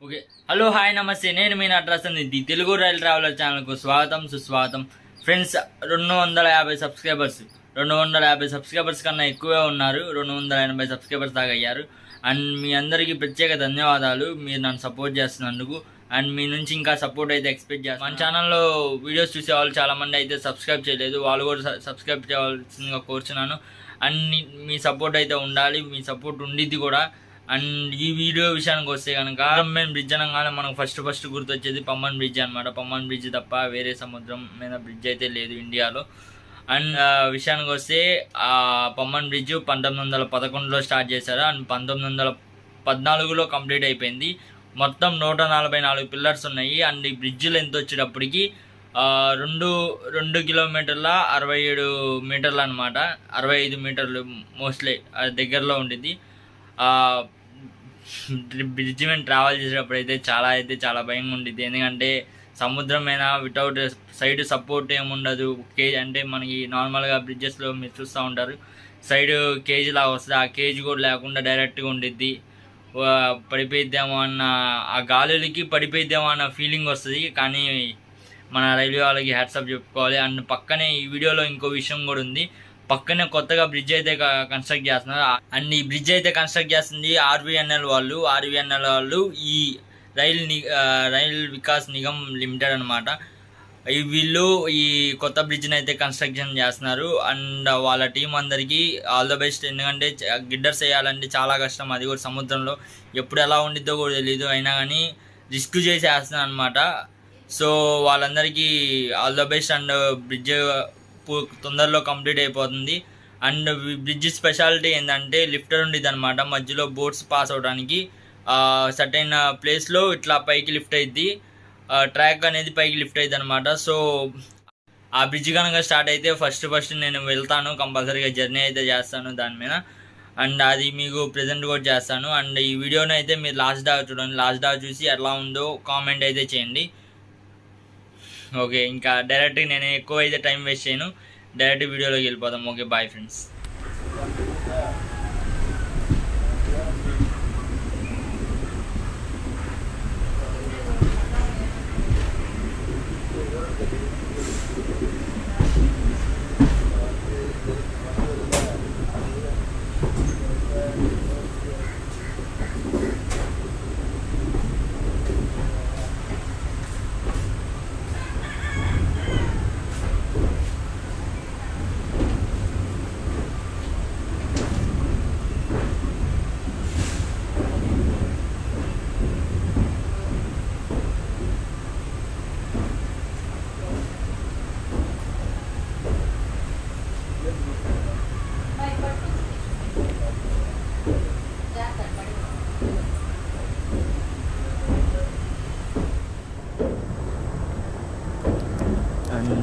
Okay. Hello, hi, నమస్తే. నేను మీ Natraj Sunny. The Telugu rail traveller ఛానల్కు స్వాగతం, సుస్వాగతం. ఫ్రెండ్స్, 250 సబ్స్క్రైబర్స్ 250 సబ్స్క్రైబర్స్ కన్నా ఎక్కువే ఉన్నారు. 280 సబ్స్క్రైబర్స్ దాకా అయ్యారు. అండ్ మీ అందరికీ ప్రత్యేక ధన్యవాదాలు, మీరు నన్ను సపోర్ట్ చేస్తున్నందుకు. అండ్ మీ నుంచి ఇంకా సపోర్ట్ అయితే ఎక్స్పెక్ట్ చేస్తాను. మన ఛానల్లో వీడియోస్ చూసే వాళ్ళు చాలామంది అయితే సబ్స్క్రైబ్ చేయలేదు, వాళ్ళు కూడా సబ్స్క్రైబ్ చేయవలసిందిగా కోరుచున్నాను. అండ్ మీ సపోర్ట్ అయితే ఉండాలి, మీ సపోర్ట్ ఉండిద్ది కూడా. అండ్ ఈ వీడియో విషయానికి వస్తే కనుక RMM బ్రిడ్జ్ అనగానే మనకు ఫస్ట్ గుర్తొచ్చేది పంబన్ బ్రిడ్జ్ అనమాట. పంబన్ బ్రిడ్జ్ తప్ప వేరే సముద్రం మీద బ్రిడ్జ్ అయితే లేదు ఇండియాలో. అండ్ విషయానికి వస్తే ఆ పంబన్ బ్రిడ్జ్ 1911లో స్టార్ట్ చేశారు. అండ్ 1914లో కంప్లీట్ అయిపోయింది. మొత్తం 144 పిల్లర్స్ ఉన్నాయి. అండ్ ఈ బ్రిడ్జ్లో ఎంత వచ్చేటప్పటికి 2 కిలోమీటర్ల 67 మీటర్లు అనమాట. 65 మీటర్లు మోస్ట్లీ దగ్గరలో ఉండిద్ది. బ్రిడ్జ్ మీద ట్రావెల్ చేసేటప్పుడు అయితే చాలా భయంగా ఉండిద్ది. ఎందుకంటే సముద్రం మీద వితౌట్ సైడ్ సపోర్ట్ ఏముండదు. కేజ్ అంటే మనకి నార్మల్గా బ్రిడ్జెస్లో మీరు చూస్తూ ఉంటారు, సైడ్ కేజ్ లాగా వస్తుంది. ఆ కేజ్ కూడా లేకుండా డైరెక్ట్గా ఉండిద్ది. పడిపోయిద్దామో అన్న ఆ గాలులకి పడిపోయిద్దామో అన్న ఫీలింగ్ వస్తుంది. కానీ మన రైల్వే వాళ్ళకి హ్యాట్సాప్ చెప్పుకోవాలి. అండ్ పక్కనే ఈ వీడియోలో ఇంకో విషయం కూడా ఉంది. పక్కనే కొత్తగా బ్రిడ్జ్ అయితే కన్స్ట్రక్ట్ చేస్తున్నారు. అండ్ ఈ బ్రిడ్జ్ అయితే కన్స్ట్రక్ట్ చేస్తుంది ఆర్వీఎన్ఎల్ వాళ్ళు ఈ రైల్ వికాస్ నిగమ్ లిమిటెడ్ అనమాట. వీళ్ళు ఈ కొత్త బ్రిడ్జ్ని అయితే కన్స్ట్రక్షన్ చేస్తున్నారు. అండ్ వాళ్ళ టీం అందరికీ ఆల్ ద బెస్ట్. ఎందుకంటే గిడ్డర్స్ వేయాలంటే చాలా కష్టం, అది కూడా సముద్రంలో ఎప్పుడు ఎలా ఉండిద్దో కూడా తెలియదు. అయినా కానీ రిస్క్ చేసి వేస్తున్నారు అనమాట. సో వాళ్ళందరికీ all the best. And bridge తొందరలో కంప్లీట్ అయిపోతుంది. అండ్ బ్రిడ్జ్ స్పెషాలిటీ ఏంటంటే లిఫ్టర్ ఉండేది అనమాట. మధ్యలో బోట్స్ పాస్ అవడానికి సర్టైన్ ప్లేస్లో ఇట్లా పైకి లిఫ్ట్ అయ్యిద్ది, ట్రాక్ అనేది పైకి లిఫ్ట్ అయ్యిద్ది అనమాట. సో ఆ బ్రిడ్జ్ కనుక స్టార్ట్ అయితే ఫస్ట్ నేను వెళ్తాను, కంపల్సరీగా జర్నీ అయితే చేస్తాను దాని మీద. అండ్ అది మీకు ప్రజెంట్ కూడా చేస్తాను. అండ్ ఈ వీడియోని అయితే మీరు లాస్ట్ దాకా చూడండి. లాస్ట్ దాకా చూసి ఎలా ఉందో కామెంట్ అయితే చేయండి. ఓకే, ఇంకా డైరెక్ట్గా నేను ఎక్కువ అయితే టైం వేస్ట్ చేయను, డైరెక్ట్ వీడియోలోకి వెళ్ళిపోదాం. Okay, bye friends.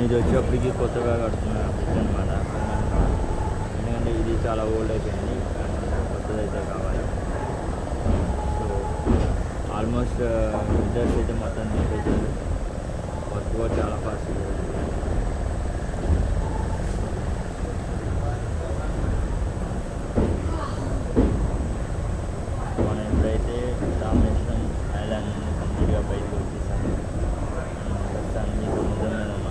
ఇది వచ్చేప్పటికి కొత్తగా కడుతున్న బ్రిడ్జ్ అనమాట. ఎందుకంటే ఇది చాలా ఓల్డ్ అయిపోయింది, కొత్తది అయితే కావాలి. సో ఆల్మోస్ట్ బిల్డర్స్ అయితే మొత్తం నింపేసారు. వర్క్ కూడా చాలా ఫాస్ట్ జరుగుతుంది. మనం ఎప్పుడైతే రామేశ్వరం ఐలాండ్ కంప్లీట్గా బయటకు వచ్చేసాము, ప్రస్తుతానికి సముద్రం మీద ఉన్నాము.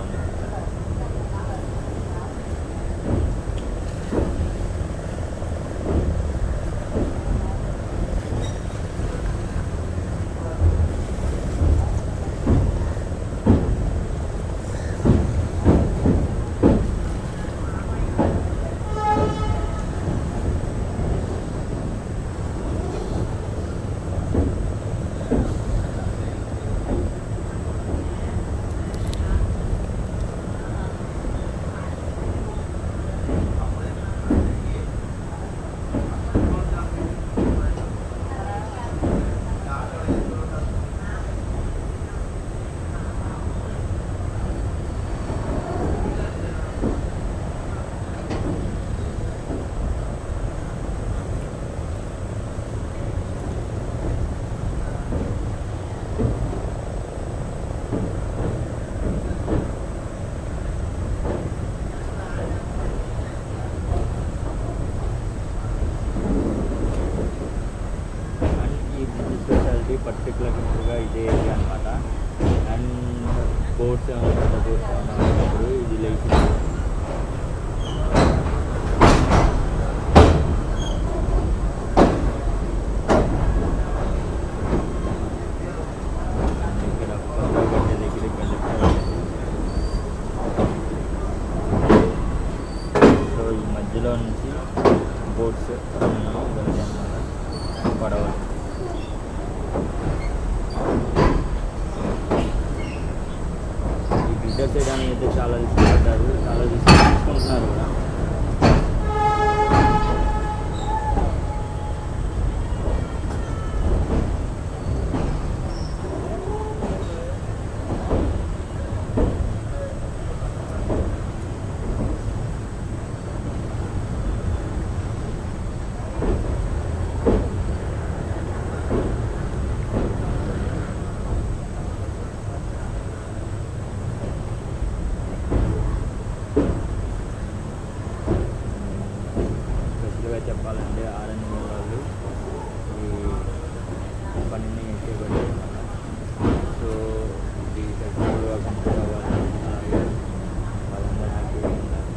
special మున్సిపాలిటీ 30 కిలోమీటర్గా ఇదే ఏరియా అనమాట. అండ్ బోట్స్ ఏమన్నా ఇది లేచి మధ్యలో నుంచి బోట్స్ వెళ్తాయి అన్నమాట, పడవలు. ఈ గ్లిటర్ చేయడానికి అయితే చాలా తీసుకుంటారు, చాలా తీసుకుంటున్నారు కూడా. చెప్పాలంటే RMM వాళ్ళు ఈ పనిని చేపట్టారు. సో ఇది సక్సెస్ఫుల్గా కంప్లీట్ అవ్వాలి, అలాగే వాళ్ళందరూ హ్యాపీగా ఉండాలి.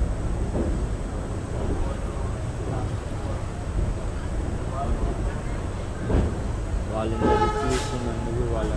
వాళ్ళు ఇంత రిస్క్ తీసుకున్నందుకు వాళ్ళ